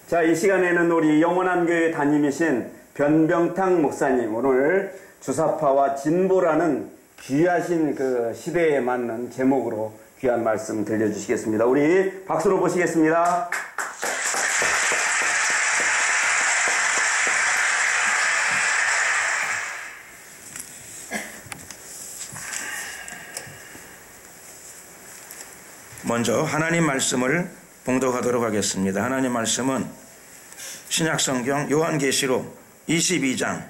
자, 이 시간에는 우리 영원한 교회 담임이신 변병탁 목사님, 오늘 주사파와 진보라는 귀하신 그 시대에 맞는 제목으로 귀한 말씀 들려주시겠습니다. 우리 박수로 보시겠습니다. 먼저 하나님 말씀을 봉독하도록 하겠습니다. 하나님 말씀은 신약성경 요한계시록 22장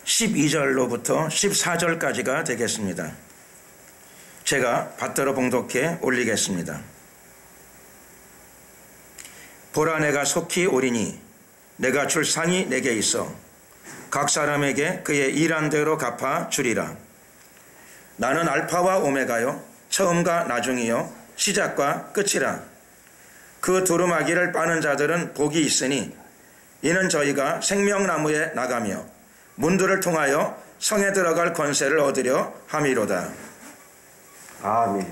12절로부터 14절까지가 되겠습니다. 제가 받들어 봉독해 올리겠습니다. 보라, 내가 속히 오리니 내가 줄 상이 내게 있어 각 사람에게 그의 일한 대로 갚아 주리라. 나는 알파와 오메가요 처음과 나중이요 시작과 끝이라. 그 두루마기를 빠는 자들은 복이 있으니 이는 저희가 생명나무에 나가며 문들을 통하여 성에 들어갈 권세를 얻으려 함이로다. 아멘.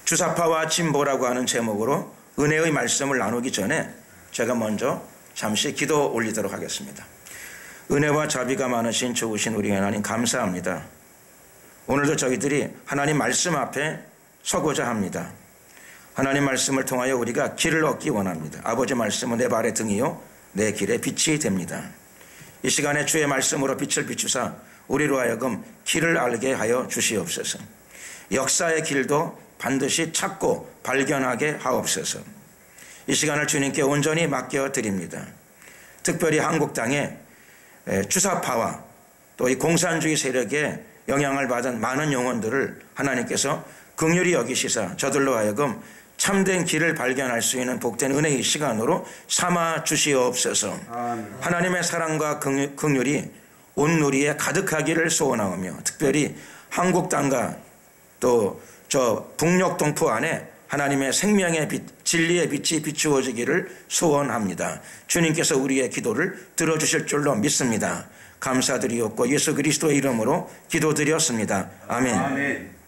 주사파와 진보라고 하는 제목으로 은혜의 말씀을 나누기 전에 제가 먼저 잠시 기도 올리도록 하겠습니다. 은혜와 자비가 많으신 좋으신 우리 하나님 감사합니다. 오늘도 저희들이 하나님 말씀 앞에 서고자 합니다. 하나님 말씀을 통하여 우리가 길을 얻기 원합니다. 아버지 말씀은 내 발의 등이요 내 길의 빛이 됩니다. 이 시간에 주의 말씀으로 빛을 비추사 우리로 하여금 길을 알게 하여 주시옵소서. 역사의 길도 반드시 찾고 발견하게 하옵소서. 이 시간을 주님께 온전히 맡겨드립니다. 특별히 한국 땅에 주사파와 또 이 공산주의 세력에 영향을 받은 많은 영혼들을 하나님께서 긍휼히 여기시사 저들로 하여금 참된 길을 발견할 수 있는 복된 은혜의 시간으로 삼아 주시옵소서. 하나님의 사랑과 긍휼이 온 누리에 가득하기를 소원하오며 특별히 한국 땅과 또 저 북녘 동포 안에 하나님의 생명의 빛, 진리의 빛이 비추어지기를 소원합니다. 주님께서 우리의 기도를 들어주실 줄로 믿습니다. 감사드리옵고 예수 그리스도의 이름으로 기도드렸습니다. 아멘. 아멘.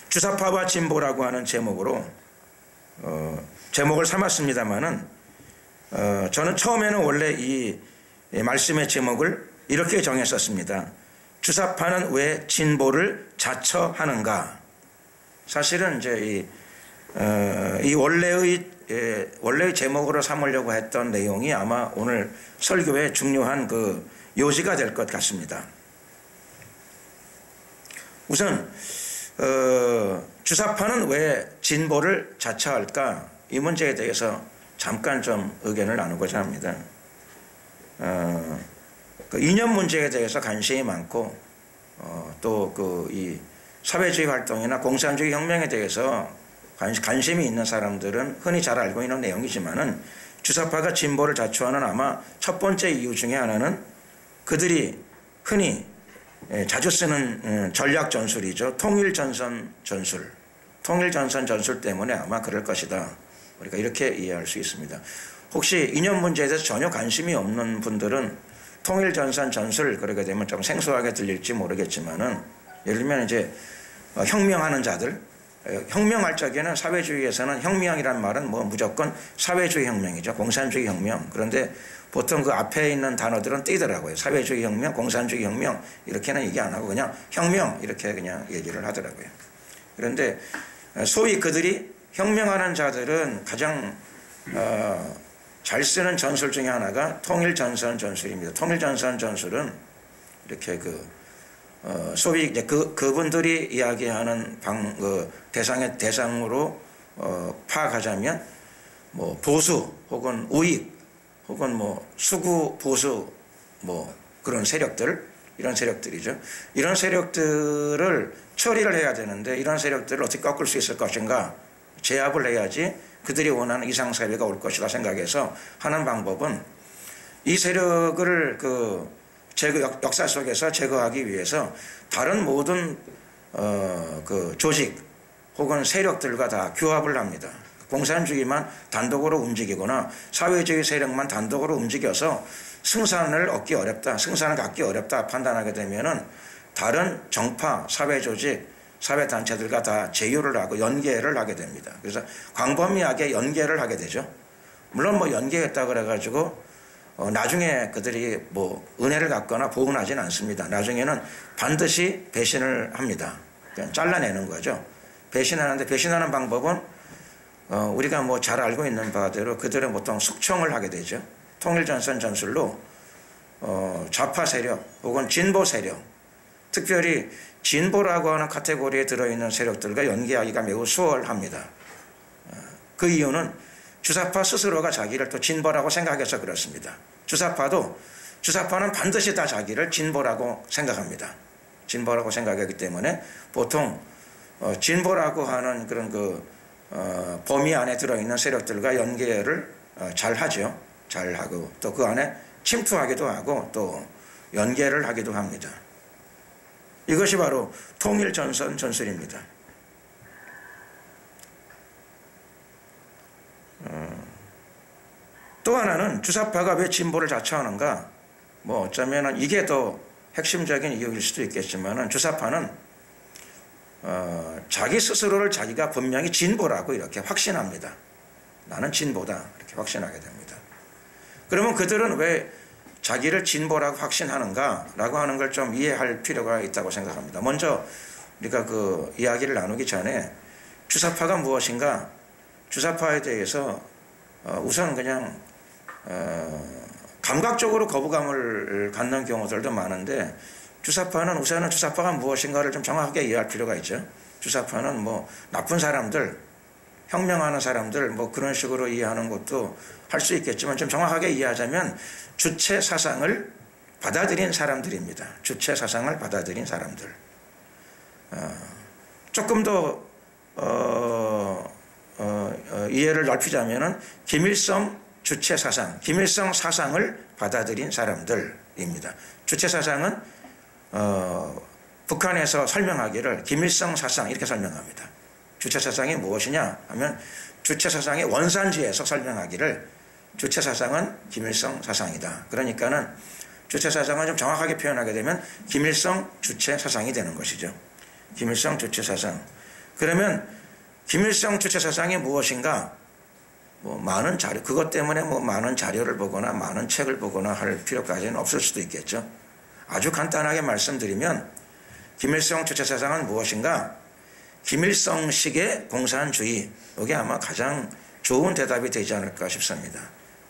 주사파와 진보라고 하는 제목으로 제목을 삼았습니다마는 저는 처음에는 원래 이 말씀의 제목을 이렇게 정했었습니다. 주사파는 왜 진보를 자처하는가? 사실은 이제 이 원래의 제목으로 삼으려고 했던 내용이 아마 오늘 설교의 중요한 그 요지가 될 것 같습니다. 우선 주사파는 왜 진보를 자처할까? 이 문제에 대해서 잠깐 좀 의견을 나누고자 합니다. 그 이념 문제에 대해서 관심이 많고 또 그 이 사회주의 활동이나 공산주의 혁명에 대해서 관심이 있는 사람들은 흔히 잘 알고 있는 내용이지만은 주사파가 진보를 자초하는 아마 첫 번째 이유 중에 하나는 그들이 흔히 자주 쓰는 전략 전술이죠. 통일전선 전술. 통일전선 전술 때문에 아마 그럴 것이다. 우리가 이렇게 이해할 수 있습니다. 혹시 이념 문제에 대해서 전혀 관심이 없는 분들은 통일전선 전술 그러게 되면 좀 생소하게 들릴지 모르겠지만은 예를 들면 이제 혁명하는 자들, 혁명할 적에는 사회주의에서는 혁명이란 말은 뭐 무조건 사회주의 혁명이죠. 공산주의 혁명. 그런데 보통 그 앞에 있는 단어들은 띄더라고요. 사회주의 혁명, 공산주의 혁명 이렇게는 얘기 안 하고 그냥 혁명 이렇게 그냥 얘기를 하더라고요. 그런데 소위 그들이 혁명하는 자들은 가장 잘 쓰는 전술 중에 하나가 통일전선 전술입니다. 통일전선 전술은 이렇게 소위 이제 그분들이 이야기하는 대상으로 파악하자면 뭐 보수 혹은 우익 혹은 뭐 수구 보수 뭐 그런 세력들 이런 세력들이죠. 이런 세력들을 처리를 해야 되는데 이런 세력들을 어떻게 꺾을 수 있을 것인가 제압을 해야지 그들이 원하는 이상사회가 올 것이다 생각해서 하는 방법은 이 세력을 역사 속에서 제거하기 위해서 다른 모든 조직 혹은 세력들과 다 규합을 합니다. 공산주의만 단독으로 움직이거나 사회주의 세력만 단독으로 움직여서 승산을 얻기 어렵다, 승산을 갖기 어렵다 판단하게 되면은 다른 정파, 사회 조직 사회단체들과 다 제휴를 하고 연계를 하게 됩니다. 그래서 광범위하게 연계를 하게 되죠. 물론 뭐 연계했다 그래가지고 나중에 그들이 뭐 은혜를 갖거나 보응하지는 않습니다. 나중에는 반드시 배신을 합니다. 그냥 잘라내는 거죠. 배신하는데 배신하는 방법은 우리가 뭐 잘 알고 있는 바대로 그들은 보통 숙청을 하게 되죠. 통일전선 전술로 좌파 세력 혹은 진보 세력, 특별히 진보라고 하는 카테고리에 들어있는 세력들과 연계하기가 매우 수월합니다. 그 이유는 주사파 스스로가 자기를 또 진보라고 생각해서 그렇습니다. 주사파는 반드시 다 자기를 진보라고 생각합니다. 진보라고 생각하기 때문에 보통 진보라고 하는 그런 범위 안에 들어있는 세력들과 연계를 잘 하죠. 잘 하고 또 그 안에 침투하기도 하고 또 연계를 하기도 합니다. 이것이 바로 통일전선 전술입니다. 또 하나는 주사파가 왜 진보를 자처하는가? 뭐 어쩌면 이게 더 핵심적인 이유일 수도 있겠지만은 주사파는 자기 스스로를 자기가 분명히 진보라고 이렇게 확신합니다. 나는 진보다 이렇게 확신하게 됩니다. 그러면 그들은 왜 자기를 진보라고 확신하는가라고 하는 걸 좀 이해할 필요가 있다고 생각합니다. 먼저 우리가 그 이야기를 나누기 전에 주사파가 무엇인가? 주사파에 대해서 우선 그냥 감각적으로 거부감을 갖는 경우들도 많은데 주사파는 우선은 주사파가 무엇인가를 좀 정확하게 이해할 필요가 있죠. 주사파는 뭐 나쁜 사람들, 혁명하는 사람들 뭐 그런 식으로 이해하는 것도 할 수 있겠지만 좀 정확하게 이해하자면 주체 사상을 받아들인 사람들입니다. 주체 사상을 받아들인 사람들. 조금 더 이해를 넓히자면은 김일성 주체 사상, 김일성 사상을 받아들인 사람들입니다. 주체 사상은 북한에서 설명하기를 김일성 사상 이렇게 설명합니다. 주체 사상이 무엇이냐 하면 주체 사상의 원산지에서 설명하기를 주체 사상은 김일성 사상이다. 그러니까는 주체 사상은 좀 정확하게 표현하게 되면 김일성 주체 사상이 되는 것이죠. 김일성 주체 사상. 그러면 김일성 주체 사상이 무엇인가? 뭐 많은 자료, 그것 때문에 뭐 많은 자료를 보거나 많은 책을 보거나 할 필요까지는 없을 수도 있겠죠. 아주 간단하게 말씀드리면 김일성 주체 사상은 무엇인가? 김일성식의 공산주의. 이게 아마 가장 좋은 대답이 되지 않을까 싶습니다.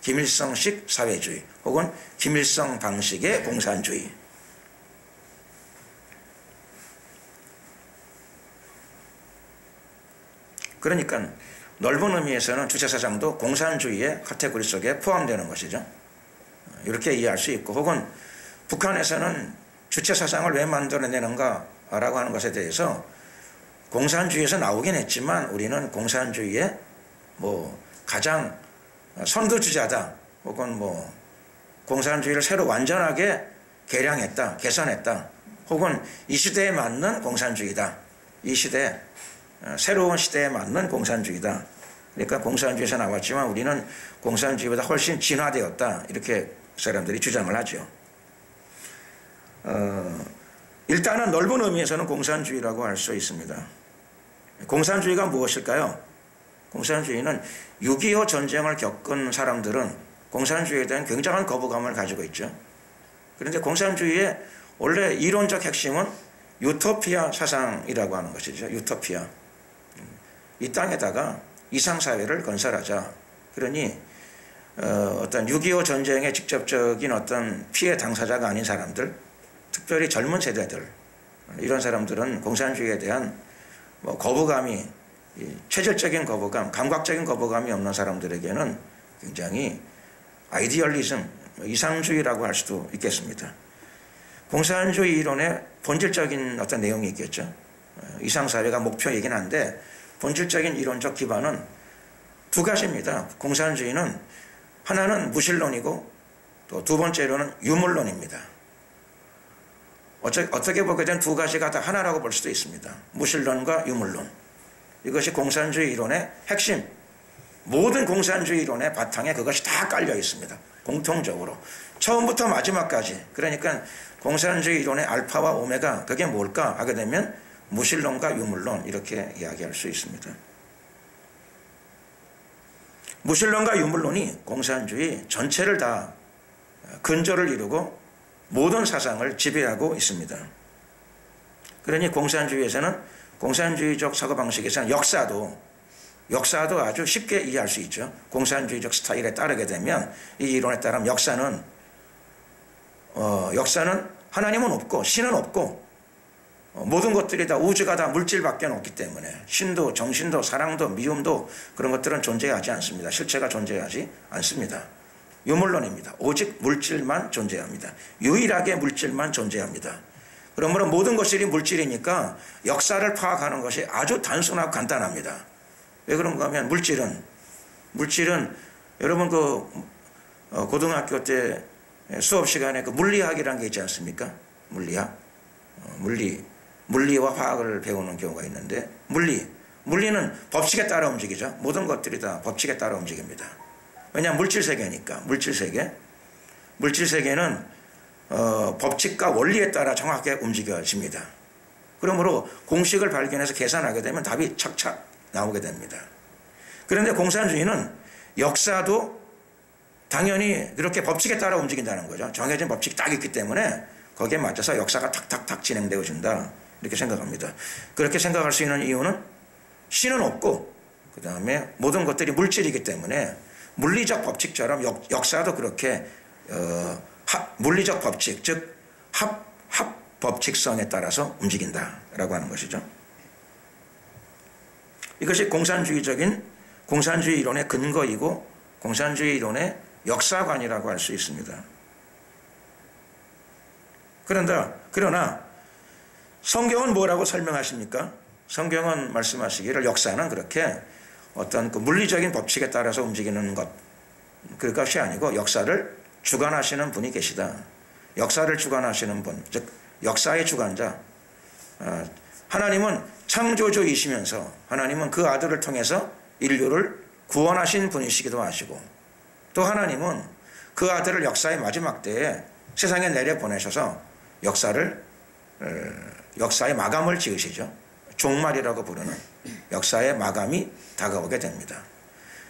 김일성식 사회주의 혹은 김일성 방식의 공산주의. 그러니까 넓은 의미에서는 주체사상도 공산주의의 카테고리 속에 포함되는 것이죠. 이렇게 이해할 수 있고 혹은 북한에서는 주체사상을 왜 만들어내는가라고 하는 것에 대해서 공산주의에서 나오긴 했지만 우리는 공산주의의 뭐 가장 선두주자다 혹은 뭐 공산주의를 새로 완전하게 개량했다, 개선했다 혹은 이 시대에 맞는 공산주의다. 이 시대 새로운 시대에 맞는 공산주의다. 그러니까 공산주의에서 나왔지만 우리는 공산주의보다 훨씬 진화되었다. 이렇게 사람들이 주장을 하죠. 일단은 넓은 의미에서는 공산주의라고 할 수 있습니다. 공산주의가 무엇일까요? 공산주의는 6.25 전쟁을 겪은 사람들은 공산주의에 대한 굉장한 거부감을 가지고 있죠. 그런데 공산주의의 원래 이론적 핵심은 유토피아 사상이라고 하는 것이죠. 유토피아. 이 땅에다가 이상사회를 건설하자. 그러니 어떤 6.25 전쟁의 직접적인 어떤 피해 당사자가 아닌 사람들, 특별히 젊은 세대들, 이런 사람들은 공산주의에 대한 뭐 거부감이, 체질적인 거부감, 감각적인 거부감이 없는 사람들에게는 굉장히 아이디얼리즘, 이상주의라고 할 수도 있겠습니다. 공산주의 이론의 본질적인 어떤 내용이 있겠죠. 이상사회가 목표이긴 한데 본질적인 이론적 기반은 두 가지입니다. 공산주의는 하나는 무신론이고 또 두 번째로는 유물론입니다. 어떻게 보게 된 두 가지가 다 하나라고 볼 수도 있습니다. 무신론과 유물론. 이것이 공산주의 이론의 핵심. 모든 공산주의 이론의 바탕에 그것이 다 깔려 있습니다. 공통적으로. 처음부터 마지막까지. 그러니까 공산주의 이론의 알파와 오메가 그게 뭘까 하게 되면 무신론과 유물론 이렇게 이야기할 수 있습니다. 무신론과 유물론이 공산주의 전체를 다 근저를 이루고 모든 사상을 지배하고 있습니다. 그러니 공산주의에서는 공산주의적 사고방식에서는 역사도 아주 쉽게 이해할 수 있죠. 공산주의적 스타일에 따르게 되면 이 이론에 따르면 역사는 하나님은 없고 신은 없고 모든 것들이 다 우주가 다 물질밖에 없기 때문에 신도 정신도 사랑도 미움도 그런 것들은 존재하지 않습니다. 실체가 존재하지 않습니다. 유물론입니다. 오직 물질만 존재합니다. 유일하게 물질만 존재합니다. 그러므로 모든 것들이 물질이니까 역사를 파악하는 것이 아주 단순하고 간단합니다. 왜 그런가 하면 물질은 여러분 고등학교 때 수업 시간에 물리학이라는 게 있지 않습니까? 물리학. 물리와 화학을 배우는 경우가 있는데 물리는 법칙에 따라 움직이죠. 모든 것들이 다 법칙에 따라 움직입니다. 왜냐하면 물질세계니까. 물질세계는 법칙과 원리에 따라 정확하게 움직여집니다. 그러므로 공식을 발견해서 계산하게 되면 답이 착착 나오게 됩니다. 그런데 공산주의는 역사도 당연히 그렇게 법칙에 따라 움직인다는 거죠. 정해진 법칙이 딱 있기 때문에 거기에 맞춰서 역사가 탁탁탁 진행되어진다. 이렇게 생각합니다. 그렇게 생각할 수 있는 이유는 신은 없고 그 다음에 모든 것들이 물질이기 때문에 물리적 법칙처럼 역사도 그렇게 물리적 법칙, 즉 합법칙성에 따라서 움직인다라고 하는 것이죠. 이것이 공산주의 이론의 근거이고 공산주의 이론의 역사관이라고 할 수 있습니다. 그러나 성경은 뭐라고 설명하십니까? 성경은 말씀하시기를 역사는 그렇게 어떤 그 물리적인 법칙에 따라서 움직이는 그것이 아니고 역사를 주관하시는 분이 계시다. 역사를 주관하시는 분, 즉 역사의 주관자. 하나님은 창조주이시면서 하나님은 그 아들을 통해서 인류를 구원하신 분이시기도 하시고 또 하나님은 그 아들을 역사의 마지막 때에 세상에 내려보내셔서 역사의 마감을 지으시죠. 종말이라고 부르는 역사의 마감이 다가오게 됩니다.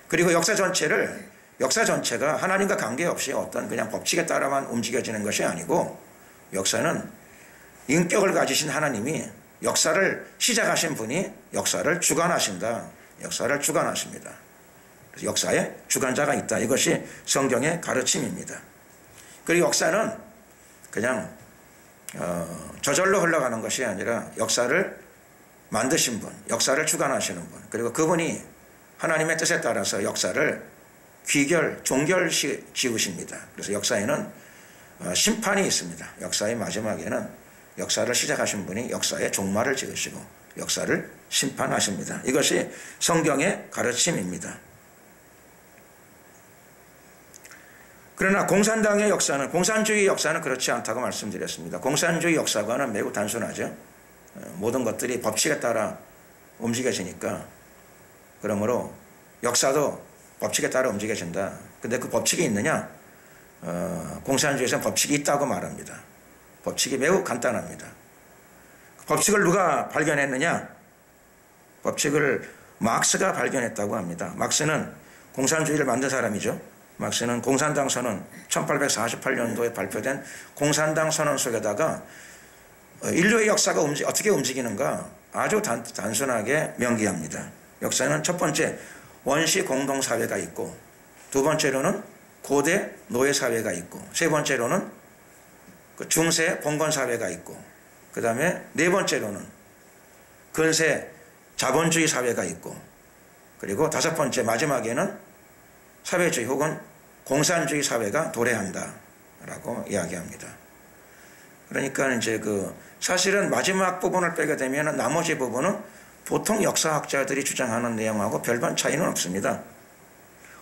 그리고 역사 전체가 하나님과 관계없이 어떤 그냥 법칙에 따라만 움직여지는 것이 아니고 역사는 인격을 가지신 하나님이 역사를 시작하신 분이 역사를 주관하십니다. 그래서 역사에 주관자가 있다. 이것이 성경의 가르침입니다. 그리고 역사는 그냥 저절로 흘러가는 것이 아니라 역사를 만드신 분, 역사를 주관하시는 분, 그리고 그분이 하나님의 뜻에 따라서 역사를 종결 지으십니다. 그래서 역사에는 심판이 있습니다. 역사의 마지막에는 역사를 시작하신 분이 역사의 종말을 지으시고 역사를 심판하십니다. 이것이 성경의 가르침입니다. 그러나 공산주의 역사는 그렇지 않다고 말씀드렸습니다. 공산주의 역사관은 매우 단순하죠. 모든 것들이 법칙에 따라 움직여지니까 그러므로 역사도 법칙에 따라 움직여진다. 근데 그 법칙이 있느냐? 공산주의에서는 법칙이 있다고 말합니다. 법칙이 매우 간단합니다. 법칙을 누가 발견했느냐? 법칙을 막스가 발견했다고 합니다. 막스는 공산주의를 만든 사람이죠. 막스는 공산당 선언 1848년도에 발표된 공산당 선언 속에다가 인류의 역사가 어떻게 움직이는가 아주 단순하게 명기합니다. 역사는 첫 번째 원시 공동사회가 있고 두 번째로는 고대 노예사회가 있고 세 번째로는 중세 봉건사회가 있고 그 다음에 네 번째로는 근세 자본주의 사회가 있고 그리고 다섯 번째 마지막에는 사회주의 혹은 공산주의 사회가 도래한다 라고 이야기합니다. 그러니까 이제 사실은 마지막 부분을 빼게 되면 나머지 부분은 보통 역사학자들이 주장하는 내용하고 별반 차이는 없습니다.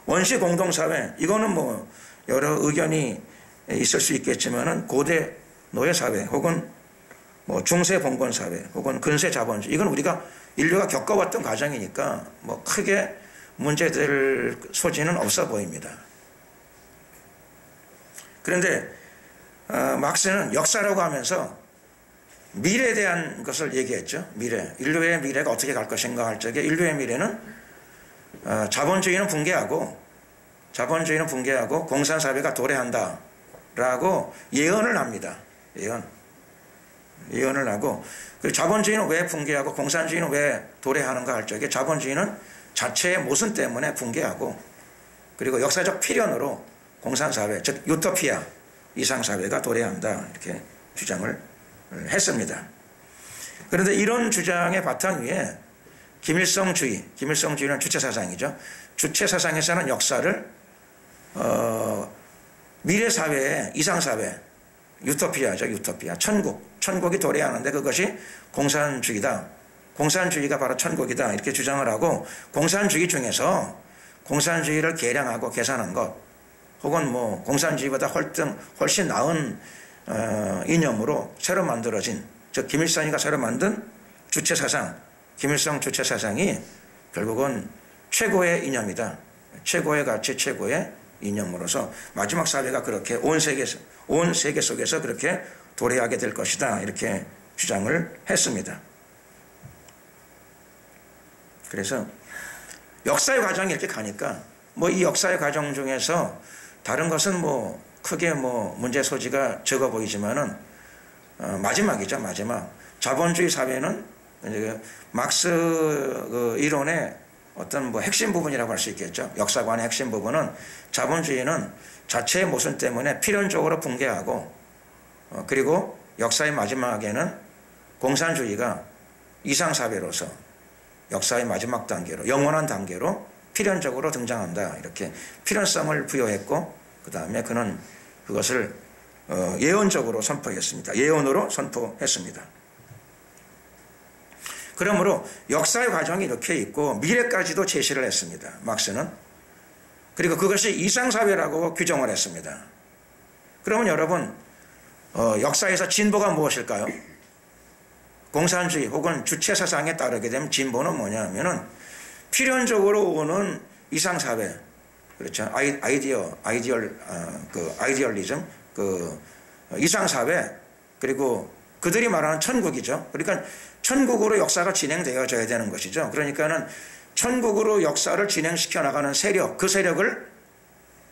원시 공동사회, 이거는 여러 의견이 있을 수 있겠지만은 고대 노예사회 혹은 중세 봉건사회 혹은 근세 자본주의, 이건 인류가 겪어왔던 과정이니까 크게 문제될 소지는 없어 보입니다. 그런데 막스는 역사라고 하면서 미래에 대한 것을 얘기했죠. 미래. 인류의 미래가 어떻게 갈 것인가 할 적에 인류의 미래는 자본주의는 붕괴하고 공산사회가 도래한다 라고 예언을 합니다. 예언을 하고, 그리고 자본주의는 왜 붕괴하고 공산주의는 왜 도래하는가 할 적에 자본주의는 자체의 모순 때문에 붕괴하고, 그리고 역사적 필연으로 공산사회, 즉 유토피아 이상사회가 도래한다 이렇게 주장을 했습니다. 그런데 이런 주장의 바탕 위에 김일성주의는 주체사상이죠. 주체사상에서는 역사를 미래사회의 이상사회, 유토피아죠. 유토피아. 천국이 도래하는데 그것이 공산주의다. 공산주의가 바로 천국이다. 이렇게 주장을 하고, 공산주의 중에서 공산주의를 계량하고 계산한 것, 혹은 뭐 공산주의보다 훨씬 나은 이념으로 새로 만들어진, 즉 김일성이가 새로 만든 주체사상, 김일성 주체사상이 결국은 최고의 이념이다. 최고의 가치, 최고의 이념으로서 마지막 사회가 그렇게 온 세계 속에서 그렇게 도래하게 될 것이다. 이렇게 주장을 했습니다. 그래서 역사의 과정이 이렇게 가니까 뭐 이 역사의 과정 중에서 다른 것은 뭐 크게 뭐 문제 소지가 적어 보이지만은 마지막이죠. 마지막. 자본주의 사회는 이제 막스 그 이론의 어떤 뭐 핵심 부분이라고 할 수 있겠죠. 역사관의 핵심 부분은 자본주의는 자체의 모순 때문에 필연적으로 붕괴하고, 그리고 역사의 마지막에는 공산주의가 이상사회로서 역사의 마지막 단계로, 영원한 단계로 필연적으로 등장한다. 이렇게 필연성을 부여했고, 그 다음에 그는 그것을 예언적으로 선포했습니다. 예언으로 선포했습니다. 그러므로 역사의 과정이 이렇게 있고 미래까지도 제시를 했습니다. 막스는. 그리고 그것이 이상사회라고 규정을 했습니다. 그러면 여러분, 역사에서 진보가 무엇일까요? 공산주의 혹은 주체사상에 따르게 되면 진보는 뭐냐 하면은 필연적으로 오는 이상사회, 그렇죠. 아이디얼리즘, 이상사회, 그리고 그들이 말하는 천국이죠. 그러니까 천국으로 역사가 진행되어져야 되는 것이죠. 그러니까는 천국으로 역사를 진행시켜 나가는 세력, 그 세력을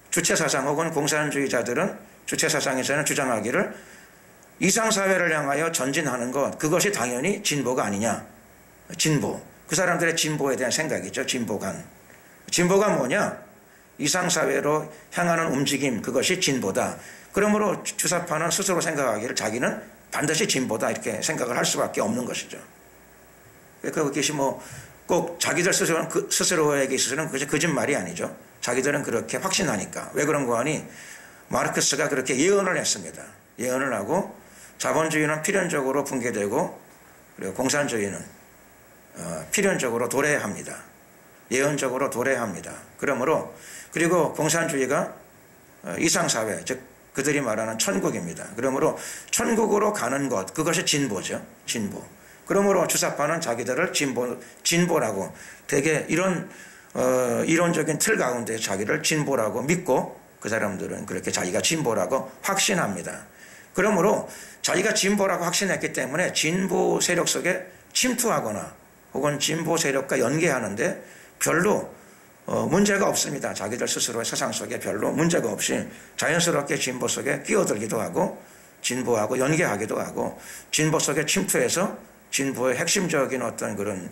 주체사상 혹은 공산주의자들은 주체사상에서는 주장하기를 이상사회를 향하여 전진하는 것, 그것이 당연히 진보가 아니냐. 진보. 그 사람들의 진보에 대한 생각이죠. 진보관. 진보가 뭐냐? 이상사회로 향하는 움직임, 그것이 진보다. 그러므로 주사파는 스스로 생각하기를 자기는 반드시 진보다 이렇게 생각을 할 수밖에 없는 것이죠. 그것이 뭐 꼭 자기들 스스로에게 있어서는 그것이 거짓말이 아니죠. 자기들은 그렇게 확신하니까. 왜 그런가 하니 마르크스가 그렇게 예언을 했습니다. 예언을 하고 자본주의는 필연적으로 붕괴되고 그리고 공산주의는 필연적으로 도래합니다. 예언적으로 도래합니다. 그러므로 그리고 공산주의가 이상사회, 즉 그들이 말하는 천국입니다. 그러므로 천국으로 가는 것, 그것이 진보죠. 진보. 그러므로 주사파는 자기들을 진보라고 되게 이런 이론적인 틀 가운데 자기를 진보라고 믿고 그 사람들은 그렇게 자기가 진보라고 확신합니다. 그러므로 자기가 진보라고 확신했기 때문에 진보 세력 속에 침투하거나 혹은 진보 세력과 연계하는데 별로 문제가 없습니다. 자기들 스스로의 세상 속에 별로 문제가 없이 자연스럽게 진보 속에 끼어들기도 하고 진보하고 연계하기도 하고 진보 속에 침투해서 진보의 핵심적인 어떤 그런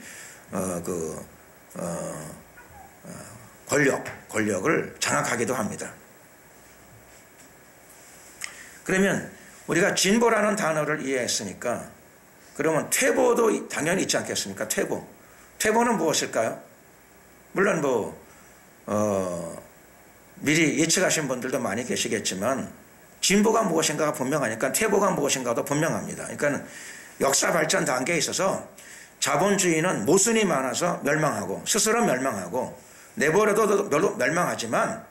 권력을 장악하기도 합니다. 그러면 우리가 진보라는 단어를 이해했으니까 그러면 퇴보도 당연히 있지 않겠습니까? 퇴보는 무엇일까요? 물론 미리 예측하신 분들도 많이 계시겠지만 진보가 무엇인가가 분명하니까 퇴보가 무엇인가도 분명합니다. 그러니까 역사 발전 단계에 있어서 자본주의는 모순이 많아서 멸망하고 스스로 멸망하고 내버려둬도 멸망하지만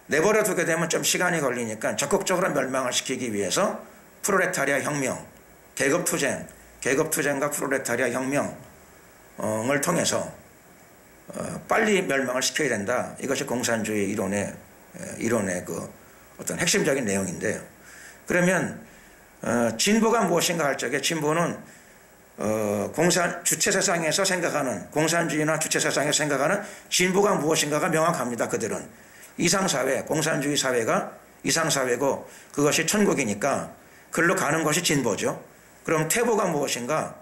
내버려두게 되면 좀 시간이 걸리니까 적극적으로 멸망을 시키기 위해서 프롤레타리아 혁명, 계급투쟁과 프롤레타리아 혁명을 통해서 빨리 멸망을 시켜야 된다. 이것이 공산주의 이론의 그 어떤 핵심적인 내용인데요. 그러면 진보가 무엇인가 할 적에 진보는 주체사상에서 생각하는 공산주의나 주체사상에서 생각하는 진보가 무엇인가가 명확합니다. 그들은 이상사회, 공산주의 사회가 이상사회고 그것이 천국이니까 그걸로 가는 것이 진보죠. 그럼 퇴보가 무엇인가?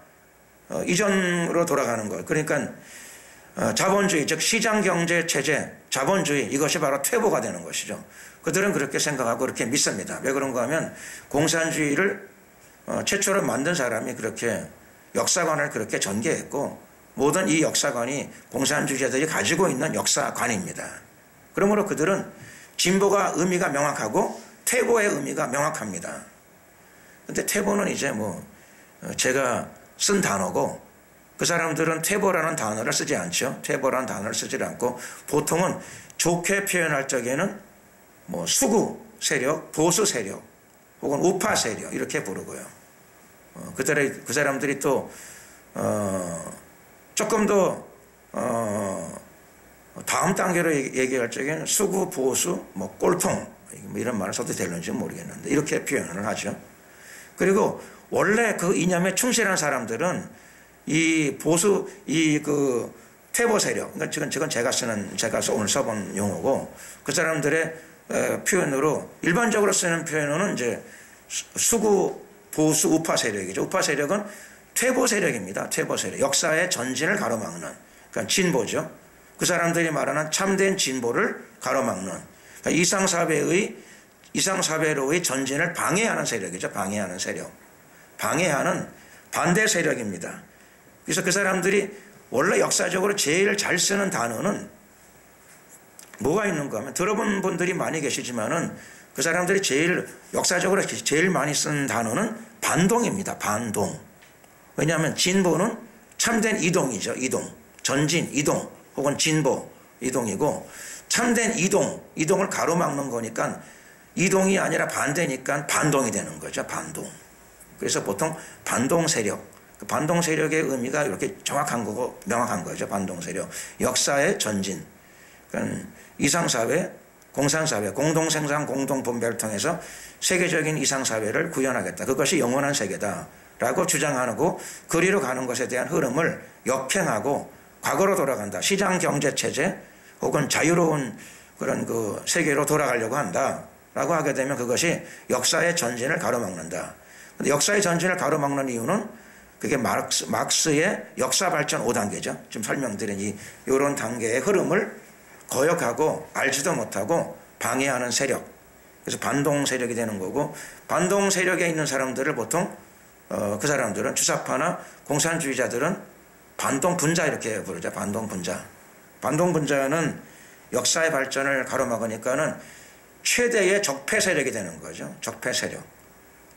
이전으로 돌아가는 것. 그러니까 자본주의, 즉 시장경제체제, 자본주의, 이것이 바로 퇴보가 되는 것이죠. 그들은 그렇게 생각하고 그렇게 믿습니다. 왜 그런가 하면 공산주의를 최초로 만든 사람이 그렇게 역사관을 그렇게 전개했고 모든 이 역사관이 공산주의자들이 가지고 있는 역사관입니다. 그러므로 그들은 진보가 의미가 명확하고 퇴보의 의미가 명확합니다. 근데 퇴보는 이제 제가 쓴 단어고 그 사람들은 퇴보라는 단어를 쓰지 않죠. 퇴보라는 단어를 쓰지 않고 보통은 좋게 표현할 적에는 수구 세력, 보수 세력 혹은 우파 세력 이렇게 부르고요. 그 사람들이 또 조금 더 다음 단계로 얘기할 적에는 수구, 보수, 꼴통 이런 말을 써도 되는지 모르겠는데 이렇게 표현을 하죠. 그리고 원래 그 이념에 충실한 사람들은 이 보수, 그 퇴보 세력, 그러니까 지금 제가 오늘 써본 용어고 그 사람들의 표현으로 일반적으로 쓰는 표현으로는 이제 수구, 보수, 우파 세력이죠. 우파 세력은 퇴보 세력입니다. 퇴보 세력. 역사의 전진을 가로막는. 그러니까 진보죠. 그 사람들이 말하는 참된 진보를 가로막는. 그러니까 이상사회로의 전진을 방해하는 세력이죠. 방해하는 세력. 방해하는 반대 세력입니다. 그래서 그 사람들이 원래 역사적으로 제일 잘 쓰는 단어는 뭐가 있는가 하면 들어본 분들이 많이 계시지만은 그 사람들이 역사적으로 제일 많이 쓴 단어는 반동입니다. 반동. 왜냐하면 진보는 참된 이동이죠. 이동. 전진, 이동 혹은 진보, 이동이고 참된 이동을 가로막는 거니까 이동이 아니라 반대니까 반동이 되는 거죠. 반동. 그래서 보통 반동 세력. 그 반동 세력의 의미가 이렇게 정확한 거고 명확한 거죠. 반동 세력. 역사의 전진. 그러니까 이상사회, 공산사회, 공동생산, 공동분배를 통해서 세계적인 이상사회를 구현하겠다. 그것이 영원한 세계다라고 주장하고 그리로 가는 것에 대한 흐름을 역행하고 과거로 돌아간다. 시장경제체제 혹은 자유로운 그런 그 세계로 돌아가려고 한다라고 하게 되면 그것이 역사의 전진을 가로막는다. 근데 역사의 전진을 가로막는 이유는 그게 막스의 역사발전 5단계죠. 지금 설명드린 이런 단계의 흐름을 거역하고 알지도 못하고 방해하는 세력. 그래서 반동 세력이 되는 거고 반동 세력에 있는 사람들을 보통 그 사람들은 주사파나 공산주의자들은 반동 분자 이렇게 부르죠. 반동 분자. 반동 분자는 역사의 발전을 가로막으니까는 최대의 적폐 세력이 되는 거죠. 적폐 세력.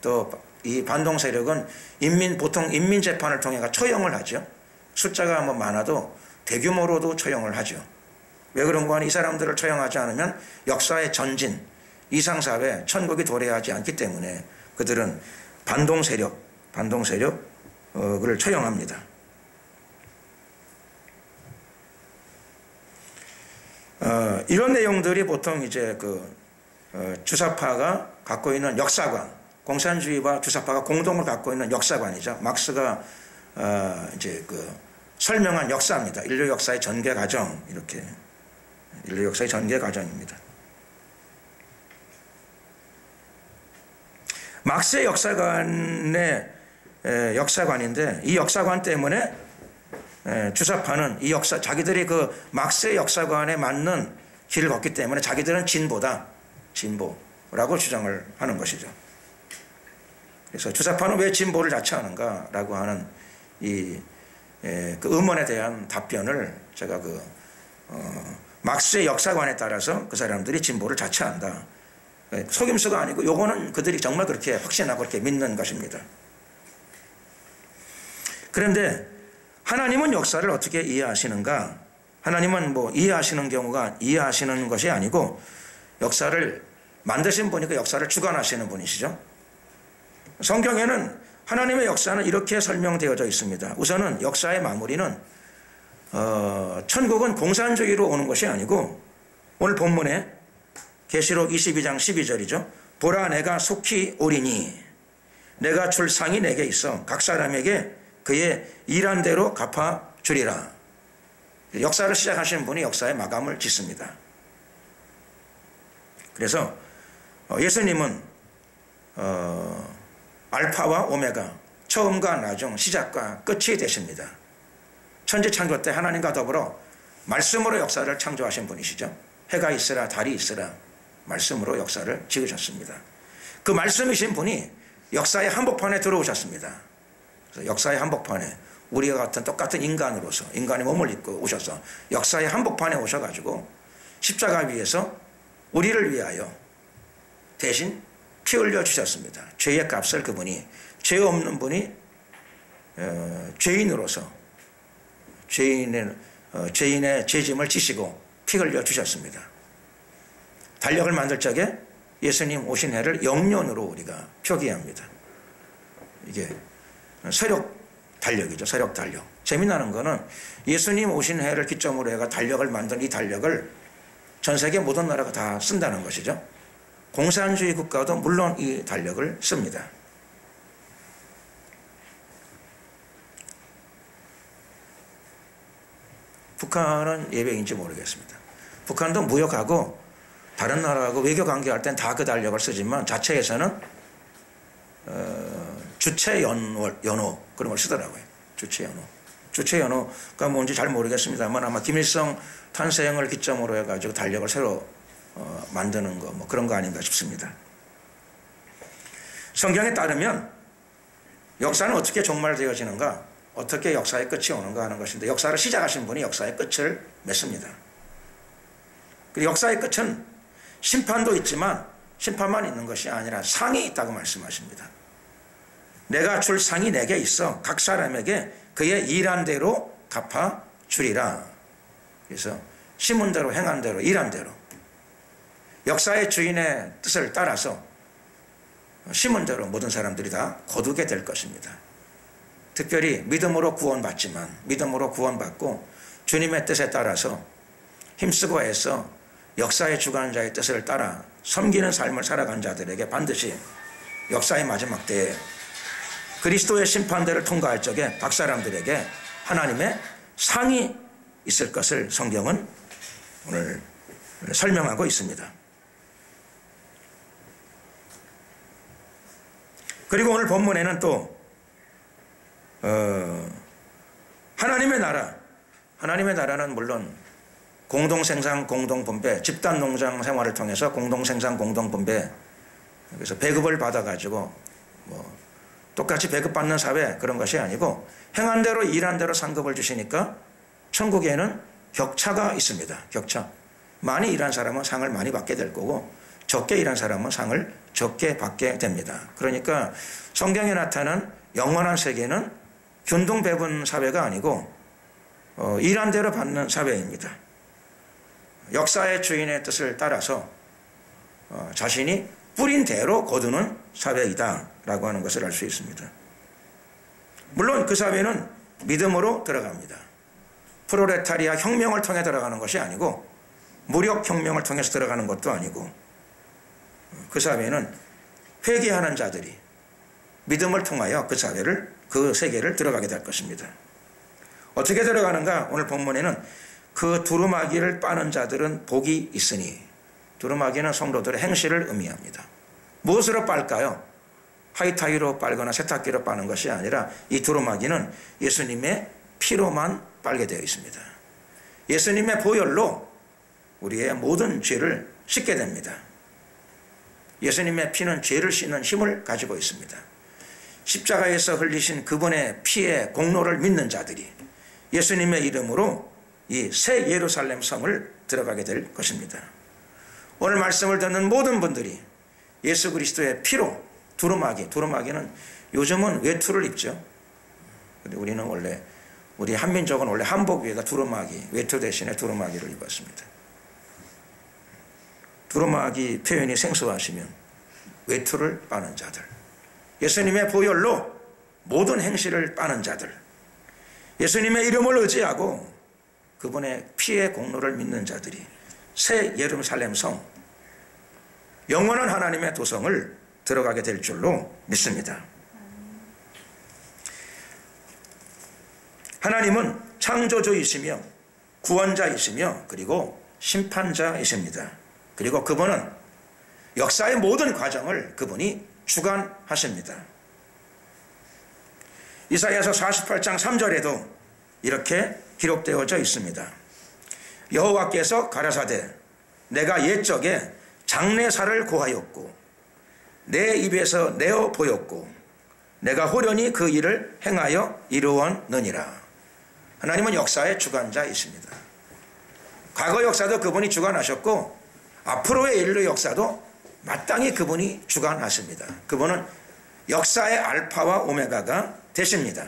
또 이 반동 세력은 보통 인민재판을 통해 처형을 하죠. 숫자가 많아도 대규모로도 처형을 하죠. 왜 그런가 하면 이 사람들을 처형하지 않으면 역사의 전진, 이상사회, 천국이 도래하지 않기 때문에 그들은 반동 세력을 처형합니다. 이런 내용들이 보통 이제 주사파가 갖고 있는 역사관, 공산주의와 주사파가 공동을 갖고 있는 역사관이죠. 막스가 이제 설명한 역사입니다. 인류 역사의 전개 과정 이렇게 인류 역사의 전개 과정입니다. 막스의 역사관의 역사관인데 이 역사관 때문에 주사파는 이 자기들이 막스의 역사관에 맞는 길을 걷기 때문에 자기들은 진보라고 주장을 하는 것이죠. 그래서 주사파는 왜 진보를 자처하는가라고 하는 그 의문에 대한 답변을 제가 막스의 역사관에 따라서 그 사람들이 진보를 자처한다. 속임수가 아니고 요거는 그들이 정말 그렇게 확신하고 그렇게 믿는 것입니다. 그런데 하나님은 역사를 어떻게 이해하시는가? 하나님은 이해하시는 것이 아니고 역사를 만드신 분이 그 역사를 주관하시는 분이시죠. 성경에는 하나님의 역사는 이렇게 설명되어져 있습니다. 우선은 역사의 마무리는 천국은 공산주의로 오는 것이 아니고 오늘 본문에 계시록 22장 12절이죠. 보라 내가 속히 오리니 내가 줄 상이 내게 있어 각 사람에게 그의 일한 대로 갚아주리라. 역사를 시작하신 분이 역사의 마감을 짓습니다. 그래서 예수님은 알파와 오메가, 처음과 나중, 시작과 끝이 되십니다. 천지창조 때 하나님과 더불어 말씀으로 역사를 창조하신 분이시죠. 해가 있으라 달이 있으라 말씀으로 역사를 지으셨습니다. 그 말씀이신 분이 역사의 한복판에 들어오셨습니다. 그래서 역사의 한복판에 우리와 같은 똑같은 인간으로서 인간의 몸을 입고 오셔서 역사의 한복판에 오셔가지고 십자가 위에서 우리를 위하여 대신 피 흘려 주셨습니다. 죄의 값을 그분이, 죄 없는 분이 죄인으로서 죄인의 죄짐을 지시고 피 흘려 주셨습니다. 달력을 만들 적에 예수님 오신 해를 영년으로 우리가 표기합니다. 이게 세력 달력이죠. 세력 달력. 재미나는 거는 예수님 오신 해를 기점으로 해가 달력을 만든 이 달력을 전 세계 모든 나라가 다 쓴다는 것이죠. 공산주의 국가도 물론 이 달력을 씁니다. 북한은 예외인지 모르겠습니다. 북한도 무역하고 다른 나라하고 외교 관계할 땐 다 그 달력을 쓰지만 자체에서는 주체연호 그런 걸 쓰더라고요. 주체연호가 뭔지 잘 모르겠습니다만 아마 김일성 탄생을 기점으로 해가지고 달력을 새로 만드는 거 뭐 그런 거 아닌가 싶습니다. 성경에 따르면 역사는 어떻게 종말되어지는가, 어떻게 역사의 끝이 오는가 하는 것인데 역사를 시작하신 분이 역사의 끝을 맺습니다. 그리고 역사의 끝은 심판도 있지만 심판만 있는 것이 아니라 상이 있다고 말씀하십니다. 내가 줄 상이 내게 있어 각 사람에게 그의 일한 대로 갚아주리라. 그래서 심은 대로 행한 대로 일한 대로 역사의 주인의 뜻을 따라서 심은 대로 모든 사람들이 다 거두게 될 것입니다. 특별히 믿음으로 구원받지만 믿음으로 구원받고 주님의 뜻에 따라서 힘쓰고 애써 역사의 주관자의 뜻을 따라 섬기는 삶을 살아간 자들에게 반드시 역사의 마지막 때에 그리스도의 심판대를 통과할 적에 각 사람들에게 하나님의 상이 있을 것을 성경은 오늘 설명하고 있습니다. 그리고 오늘 본문에는 또 하나님의 나라는 물론 공동생산, 공동분배, 집단농장 생활을 통해서 공동생산, 공동분배, 그래서 배급을 받아가지고 뭐 똑같이 배급받는 사회 그런 것이 아니고 행한 대로 일한 대로 상급을 주시니까 천국에는 격차가 있습니다. 격차. 많이 일한 사람은 상을 많이 받게 될 거고 적게 일한 사람은 상을 적게 받게 됩니다. 그러니까 성경에 나타난 영원한 세계는 균등배분 사회가 아니고 일한 대로 받는 사회입니다. 역사의 주인의 뜻을 따라서 자신이 뿌린 대로 거두는 사회이다라고 하는 것을 알 수 있습니다. 물론 그 사회는 믿음으로 들어갑니다. 프로레타리아 혁명을 통해 들어가는 것이 아니고 무력혁명을 통해서 들어가는 것도 아니고 그 사회는 회개하는 자들이 믿음을 통하여 그 사회를, 그 세계를 들어가게 될 것입니다. 어떻게 들어가는가? 오늘 본문에는 그 두루마기를 빠는 자들은 복이 있으니, 두루마기는 성도들의 행실을 의미합니다. 무엇으로 빨까요? 하이타이로 빨거나 세탁기로 빠는 것이 아니라 이 두루마기는 예수님의 피로만 빨게 되어 있습니다. 예수님의 보혈로 우리의 모든 죄를 씻게 됩니다. 예수님의 피는 죄를 씻는 힘을 가지고 있습니다. 십자가에서 흘리신 그분의 피의 공로를 믿는 자들이 예수님의 이름으로 이 새 예루살렘 성을 들어가게 될 것입니다. 오늘 말씀을 듣는 모든 분들이 예수 그리스도의 피로 두루마기는 요즘은 외투를 입죠. 우리는 원래 우리 한민족은 원래 한복 위에다 두루마기, 외투 대신에 두루마기를 입었습니다. 두루마기 표현이 생소하시면 외투를 빠는 자들, 예수님의 보혈로 모든 행실을 빠는 자들, 예수님의 이름을 의지하고 그분의 피의 공로를 믿는 자들이 새 예루살렘 성, 영원한 하나님의 도성을 들어가게 될 줄로 믿습니다. 하나님은 창조주이시며 구원자이시며 그리고 심판자이십니다. 그리고 그분은 역사의 모든 과정을 그분이 주관하십니다. 이사야서 48장 3절에도 이렇게 기록되어져 있습니다. 여호와께서 가라사대 내가 옛적에 장래사를 고하였고 내 입에서 내어 보였고 내가 호련히 그 일을 행하여 이루었느니라. 하나님은 역사의 주관자이십니다. 과거 역사도 그분이 주관하셨고 앞으로의 인류 역사도 마땅히 그분이 주관하십니다. 그분은 역사의 알파와 오메가가 되십니다.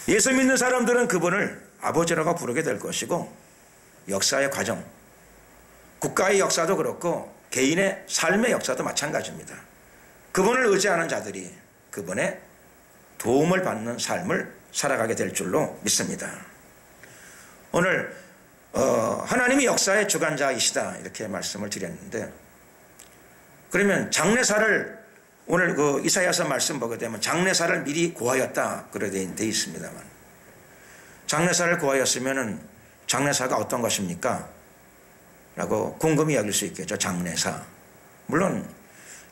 예수 믿는 사람들은 그분을 아버지라고 부르게 될 것이고 역사의 과정, 국가의 역사도 그렇고 개인의 삶의 역사도 마찬가지입니다. 그분을 의지하는 자들이 그분의 도움을 받는 삶을 살아가게 될 줄로 믿습니다. 오늘 하나님이 역사의 주관자이시다 이렇게 말씀을 드렸는데, 그러면 장래사를 오늘 그 이사야서 말씀 보게 되면 장래사를 미리 고하였다 그렇게 되어 있습니다만, 장래사를 고하였으면은 장래사가 어떤 것입니까? 라고 궁금히 여길 수 있겠죠. 장래사. 물론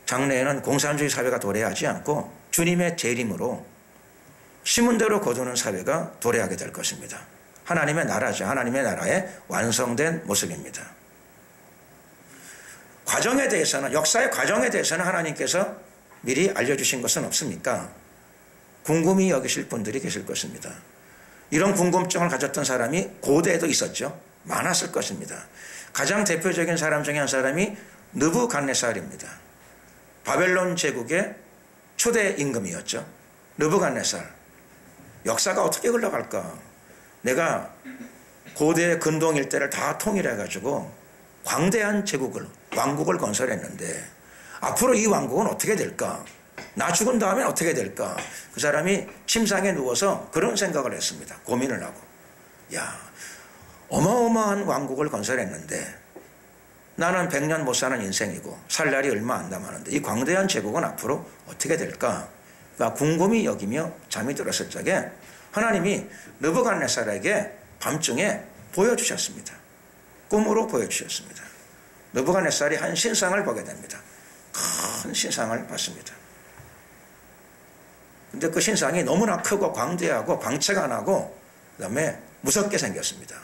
장래에는 공산주의 사회가 도래하지 않고 주님의 재림으로 심은 대로 거두는 사회가 도래하게 될 것입니다. 하나님의 나라죠. 하나님의 나라의 완성된 모습입니다. 과정에 대해서는, 역사의 과정에 대해서는 하나님께서 미리 알려주신 것은 없습니까? 궁금히 여기실 분들이 계실 것입니다. 이런 궁금증을 가졌던 사람이 고대에도 있었죠. 많았을 것입니다. 가장 대표적인 사람 중에 한 사람이 느부갓네살입니다. 바벨론 제국의 초대 임금이었죠. 느부갓네살. 역사가 어떻게 흘러갈까? 내가 고대 근동 일대를 다 통일해가지고 광대한 제국을, 왕국을 건설했는데 앞으로 이 왕국은 어떻게 될까? 나 죽은 다음에 어떻게 될까? 그 사람이 침상에 누워서 그런 생각을 했습니다. 고민을 하고. 야, 어마어마한 왕국을 건설했는데 나는 100년 못 사는 인생이고 살 날이 얼마 안 남았는데 이 광대한 제국은 앞으로 어떻게 될까? 그러니까 궁금히 여기며 잠이 들었을 적에 하나님이 느부갓네살에게 밤중에 보여주셨습니다. 꿈으로 보여주셨습니다. 느부갓네살이 한 신상을 보게 됩니다. 큰 신상을 봤습니다. 근데 그 신상이 너무나 크고 광대하고 광채가 나고 그다음에 무섭게 생겼습니다.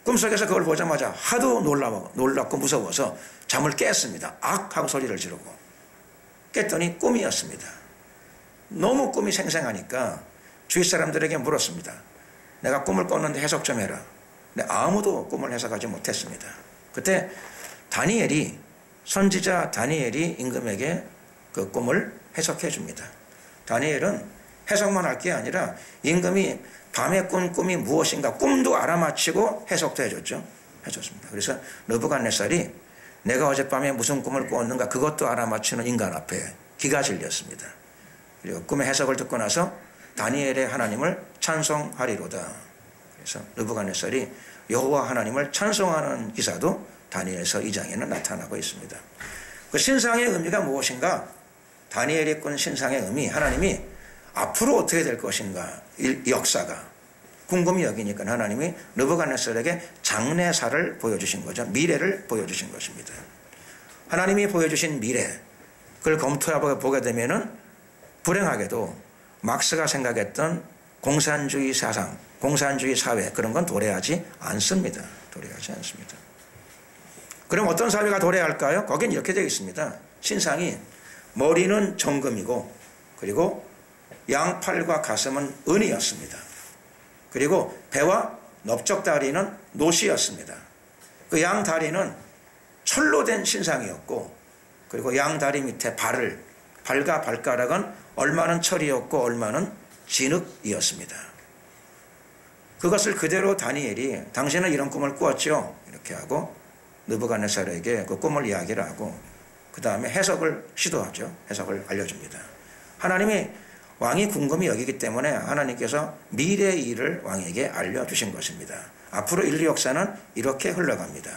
꿈속에서 그걸 보자마자 하도 놀랍고 무서워서 잠을 깼습니다. 악! 하고 소리를 지르고 깼더니 꿈이었습니다. 너무 꿈이 생생하니까 주위 사람들에게 물었습니다. 내가 꿈을 꿨는데 해석 좀 해라. 근데 아무도 꿈을 해석하지 못했습니다. 그때 다니엘이, 선지자 다니엘이 임금에게 그 꿈을 해석해 줍니다. 다니엘은 해석만 할 게 아니라 임금이 밤에 꾼 꿈이 무엇인가 꿈도 알아맞히고 해석도 해줬습니다. 그래서 느부갓네살이 내가 어젯밤에 무슨 꿈을 꾸었는가 그것도 알아맞히는 인간 앞에 기가 질렸습니다. 그리고 꿈의 해석을 듣고 나서 다니엘의 하나님을 찬송하리로다. 그래서 느부갓네살이 여호와 하나님을 찬송하는 기사도 다니엘서 2장에는 나타나고 있습니다. 그 신상의 의미가 무엇인가? 다니엘이 꾼 신상의 의미, 하나님이 앞으로 어떻게 될 것인가, 역사가 궁금히 여기니까 하나님이 느부갓네살에게 장래사를 보여주신 거죠. 미래를 보여주신 것입니다. 하나님이 보여주신 미래, 그걸 검토해 보게 되면은 불행하게도 막스가 생각했던 공산주의 사상, 공산주의 사회, 그런 건 도래하지 않습니다. 도래하지 않습니다. 그럼 어떤 사회가 도래할까요? 거긴 이렇게 되어 있습니다. 신상이 머리는 정금이고 그리고 양팔과 가슴은 은이었습니다. 그리고 배와 넓적다리는 노시였습니다. 그 양다리는 철로 된 신상이었고 그리고 양다리 밑에 발과 발가락은 얼마는 철이었고 얼마는 진흙이었습니다. 그것을 그대로 다니엘이 당신은 이런 꿈을 꾸었죠? 이렇게 하고 느부갓네살에게 그 꿈을 이야기를 하고 그 다음에 해석을 시도하죠. 해석을 알려줍니다. 하나님이 왕이 궁금히 여기기 때문에 하나님께서 미래의 일을 왕에게 알려주신 것입니다. 앞으로 인류 역사는 이렇게 흘러갑니다.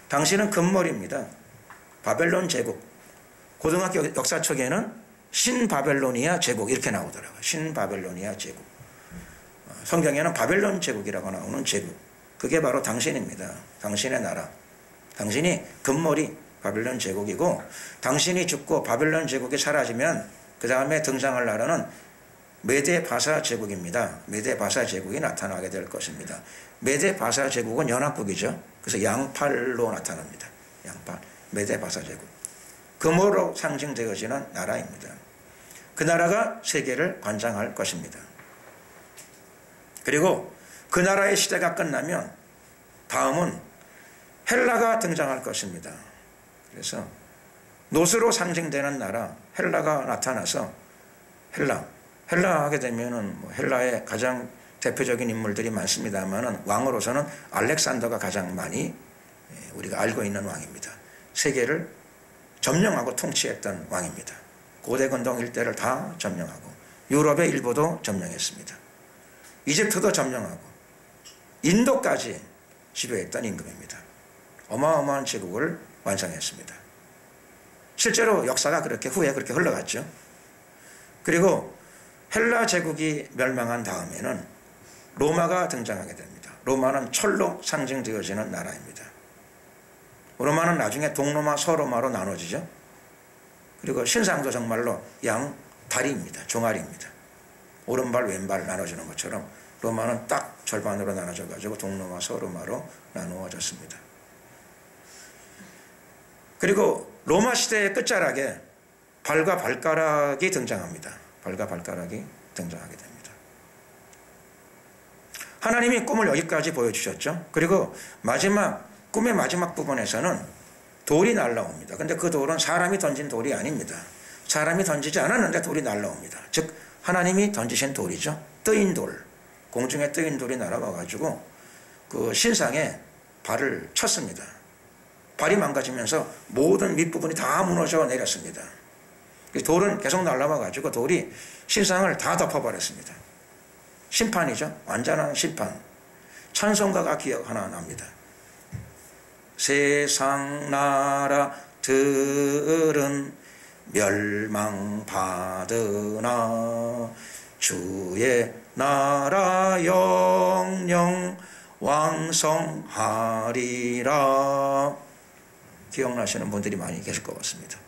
당신은 금머리입니다. 바벨론 제국, 고등학교 역사책에는 신바벨로니아 제국 이렇게 나오더라고요. 신바벨로니아 제국. 성경에는 바벨론 제국이라고 나오는 제국. 그게 바로 당신입니다. 당신의 나라. 당신이 금머리 바벨론 제국이고 당신이 죽고 바벨론 제국이 사라지면 그 다음에 등장할 나라는 메데 바사 제국입니다. 메데 바사 제국이 나타나게 될 것입니다. 메데 바사 제국은 연합국이죠. 그래서 양팔로 나타납니다. 양팔. 메데 바사 제국. 금으로 상징되어지는 나라입니다. 그 나라가 세계를 관장할 것입니다. 그리고 그 나라의 시대가 끝나면 다음은 헬라가 등장할 것입니다. 그래서 노스로 상징되는 나라 헬라가 나타나서 헬라 하게 되면은 뭐 헬라의 가장 대표적인 인물들이 많습니다만은 왕으로서는 알렉산더가 가장 많이 우리가 알고 있는 왕입니다. 세계를 점령하고 통치했던 왕입니다. 고대 근동 일대를 다 점령하고 유럽의 일부도 점령했습니다. 이집트도 점령하고 인도까지 지배했던 임금입니다. 어마어마한 제국을 완성했습니다. 실제로 역사가 후에 그렇게 흘러갔죠. 그리고 헬라 제국이 멸망한 다음에는 로마가 등장하게 됩니다. 로마는 철로 상징되어지는 나라입니다. 로마는 나중에 동로마, 서로마로 나눠지죠. 그리고 신상도 정말로 양 다리입니다. 종아리입니다. 오른발, 왼발 나눠지는 것처럼 로마는 딱 절반으로 나눠져가지고 동로마, 서로마로 나누어졌습니다. 그리고 로마 시대의 끝자락에 발과 발가락이 등장합니다. 발과 발가락이 등장하게 됩니다. 하나님이 꿈을 여기까지 보여주셨죠. 그리고 꿈의 마지막 부분에서는 돌이 날라옵니다. 근데 그 돌은 사람이 던진 돌이 아닙니다. 사람이 던지지 않았는데 돌이 날라옵니다. 즉 하나님이 던지신 돌이죠. 뜨인 돌. 공중에 뜨인 돌이 날아와가지고 그 신상에 발을 쳤습니다. 발이 망가지면서 모든 밑부분이 다 무너져 내렸습니다. 돌은 계속 날아와가지고 돌이 신상을 다 덮어버렸습니다. 심판이죠. 완전한 심판. 찬송가가 기억 하나 납니다. 세상 나라들은 멸망받으나 주의 나라 영영 왕성하리라. 기억나시는 분들이 많이 계실 것 같습니다.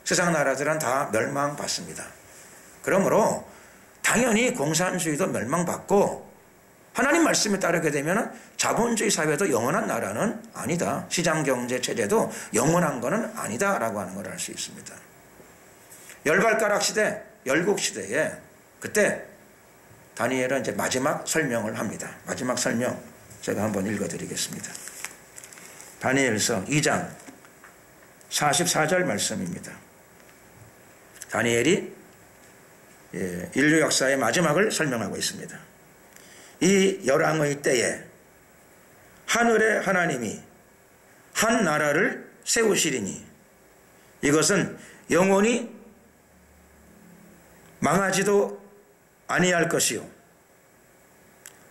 세상 나라들은 다 멸망받습니다. 그러므로 당연히 공산주의도 멸망받고 하나님 말씀에 따르게 되면 자본주의 사회도 영원한 나라는 아니다. 시장경제 체제도 영원한 것은 아니다라고 하는 걸 알 수 있습니다. 열발가락 시대, 열국시대에 그때 다니엘은 이제 마지막 설명을 합니다. 마지막 설명 제가 한번 읽어드리겠습니다. 다니엘서 2장 44절 말씀입니다. 다니엘이 인류 역사의 마지막을 설명하고 있습니다. 이 열왕의 때에 하늘의 하나님이 한 나라를 세우시리니 이것은 영원히 망하지도 아니할 것이요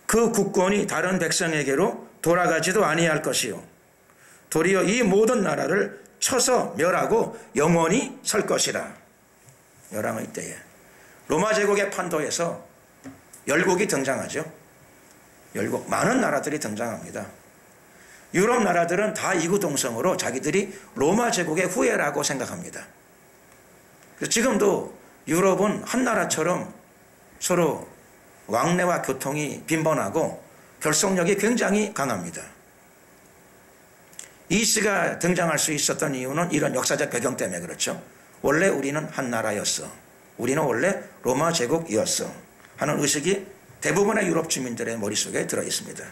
그 국권이 다른 백성에게로 돌아가지도 아니할 것이요 도리어 이 모든 나라를 쳐서 멸하고 영원히 설 것이라. 열왕의 때에 로마 제국의 판도에서 열국이 등장하죠. 열국 많은 나라들이 등장합니다. 유럽 나라들은 다 이구동성으로 자기들이 로마 제국의 후예라고 생각합니다. 지금도 유럽은 한 나라처럼 서로 왕래와 교통이 빈번하고 결속력이 굉장히 강합니다. 이시가 등장할 수 있었던 이유는 이런 역사적 배경 때문에 그렇죠. 원래 우리는 한 나라였어. 우리는 원래 로마 제국이었어. 하는 의식이 대부분의 유럽 주민들의 머릿속에 들어 있습니다.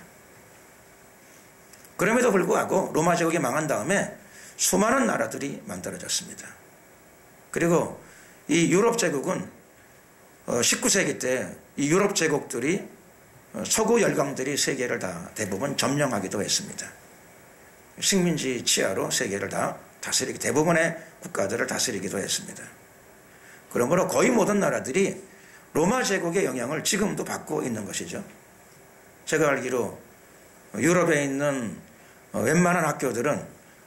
그럼에도 불구하고 로마 제국이 망한 다음에 수많은 나라들이 만들어졌습니다. 그리고 이 유럽 제국은 19세기 때 이 유럽 제국들이 서구 열강들이 세계를 다 대부분 점령하기도 했습니다. 식민지 치하로 세계를 다 다스리기, 대부분의 국가들을 다스리기도 했습니다. 그러므로 거의 모든 나라들이 로마 제국의 영향을 지금도 받고 있는 것이죠. 제가 알기로 유럽에 있는 웬만한 학교들은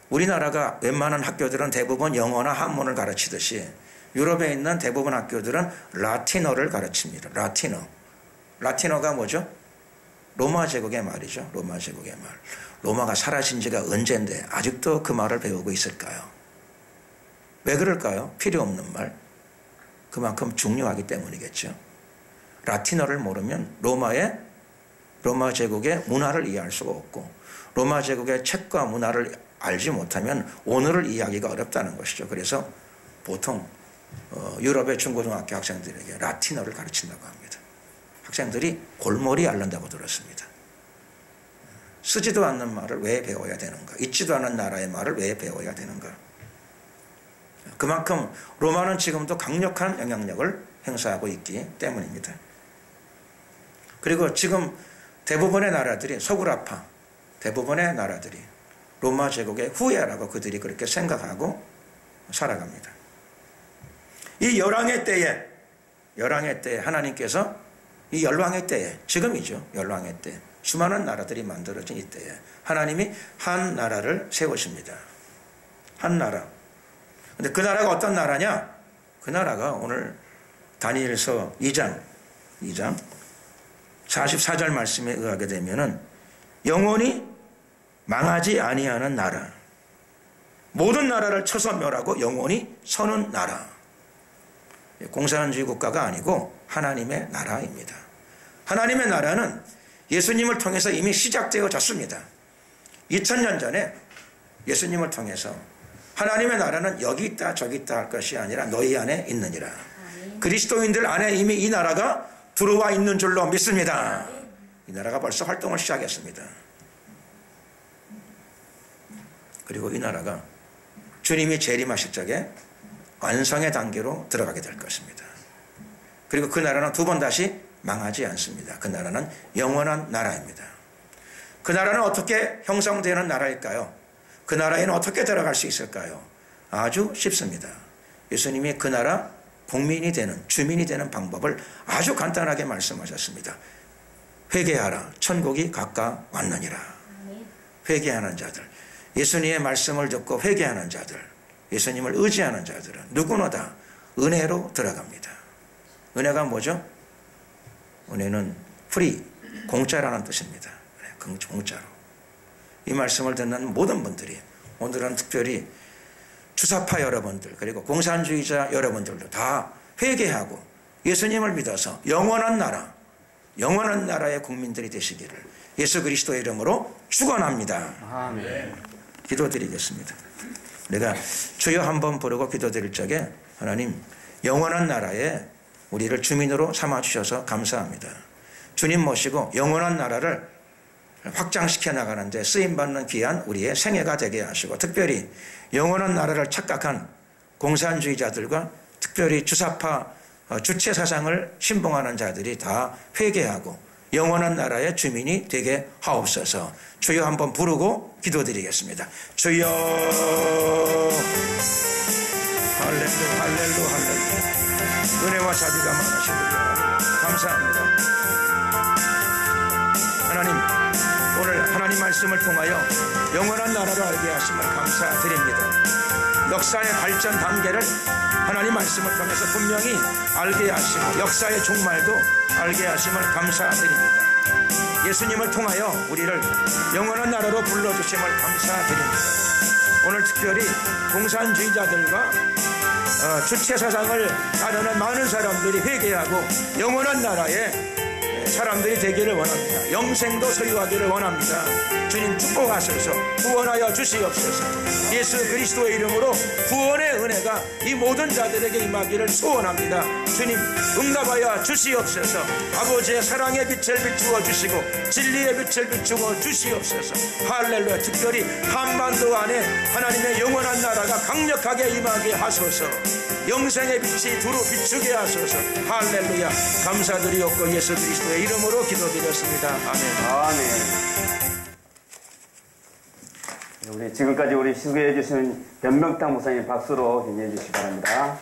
우리나라가 웬만한 학교들은 대부분 영어나 한문을 가르치듯이 유럽에 있는 대부분 학교들은 라틴어를 가르칩니다. 라틴어가 뭐죠? 로마 제국의 말이죠. 로마 제국의 말. 로마가 사라진 지가 언젠데 아직도 그 말을 배우고 있을까요? 왜 그럴까요? 필요 없는 말. 그만큼 중요하기 때문이겠죠. 라틴어를 모르면 로마 제국의 문화를 이해할 수가 없고, 로마 제국의 책과 문화를 알지 못하면 오늘을 이해하기가 어렵다는 것이죠. 그래서 보통 유럽의 중고등학교 학생들에게 라틴어를 가르친다고 합니다. 학생들이 골머리 앓는다고 들었습니다. 쓰지도 않는 말을 왜 배워야 되는가? 있지도 않은 나라의 말을 왜 배워야 되는가? 그만큼 로마는 지금도 강력한 영향력을 행사하고 있기 때문입니다. 그리고 지금 대부분의 나라들이 서구라파, 대부분의 나라들이 로마 제국의 후예라고 그들이 그렇게 생각하고 살아갑니다. 이 열왕의 때에 하나님께서 이 열왕의 때에, 지금이죠. 열왕의 때, 수많은 나라들이 만들어진 이때에 하나님이 한 나라를 세우십니다. 한 나라. 근데 그 나라가 어떤 나라냐? 그 나라가 오늘 다니엘서 2장 44절 말씀에 의하게 되면은 영원히 망하지 아니하는 나라, 모든 나라를 쳐서 멸하고 영원히 서는 나라. 공산주의 국가가 아니고 하나님의 나라입니다. 하나님의 나라는 예수님을 통해서 이미 시작되어졌습니다. 2000년 전에 예수님을 통해서 하나님의 나라는 여기 있다 저기 있다 할 것이 아니라 너희 안에 있느니라. 그리스도인들 안에 이미 이 나라가 들어와 있는 줄로 믿습니다. 이 나라가 벌써 활동을 시작했습니다. 그리고 이 나라가 주님이 재림하실 적에 완성의 단계로 들어가게 될 것입니다. 그리고 그 나라는 두 번 다시 망하지 않습니다. 그 나라는 영원한 나라입니다. 그 나라는 어떻게 형성되는 나라일까요? 그 나라에는 어떻게 들어갈 수 있을까요? 아주 쉽습니다. 예수님이 그 나라 국민이 되는, 주민이 되는 방법을 아주 간단하게 말씀하셨습니다. 회개하라, 천국이 가까웠느니라. 회개하는 자들, 예수님의 말씀을 듣고 회개하는 자들, 예수님을 의지하는 자들은 누구나 다 은혜로 들어갑니다. 은혜가 뭐죠? 은혜는 free, 공짜라는 뜻입니다. 공짜로. 이 말씀을 듣는 모든 분들이, 오늘은 특별히 주사파 여러분들, 그리고 공산주의자 여러분들도 다 회개하고 예수님을 믿어서 영원한 나라의 국민들이 되시기를 예수 그리스도의 이름으로 축원합니다. 아멘. 기도드리겠습니다. 내가 주여 한번 부르고 기도드릴 적에 하나님, 영원한 나라에 우리를 주민으로 삼아주셔서 감사합니다. 주님 모시고 영원한 나라를 확장시켜 나가는데 쓰임받는 귀한 우리의 생애가 되게 하시고, 특별히 영원한 나라를 착각한 공산주의자들과 특별히 주사파 주체 사상을 신봉하는 자들이 다 회개하고 영원한 나라의 주민이 되게 하옵소서. 주여 한번 부르고 기도드리겠습니다. 주여. 할렐루야, 할렐루야, 할렐루야. 은혜와 자비가 많으신 우리 감사합니다. 하나님, 오늘 하나님 말씀을 통하여 영원한 나라를 알게 하심을 감사드립니다. 역사의 발전 단계를 하나님 말씀을 통해서 분명히 알게 하시고 역사의 종말도 알게 하심을 감사드립니다. 예수님을 통하여 우리를 영원한 나라로 불러주심을 감사드립니다. 오늘 특별히 공산주의자들과 주체 사상을 따르는 많은 사람들이 회개하고 영원한 나라에 사람들이 되기를 원합니다. 영생도 소유하기를 원합니다. 주님 축복하소서. 구원하여 주시옵소서. 예수 그리스도의 이름으로 구원의 은혜가 이 모든 자들에게 임하기를 소원합니다. 주님 응답하여 주시옵소서. 아버지의 사랑의 빛을 비추어 주시고 진리의 빛을 비추어 주시옵소서. 할렐루야. 특별히 한반도 안에 하나님의 영원한 나라가 강력하게 임하게 하소서. 영생의 빛이 두루 비추게 하소서. 할렐루야. 감사드리옵고 예수 그리스도의 이름으로 기도드렸습니다. 아멘. 우리 지금까지 우리 수고해 주신 변병탁 목사님 박수로 격려해 주시기 바랍니다.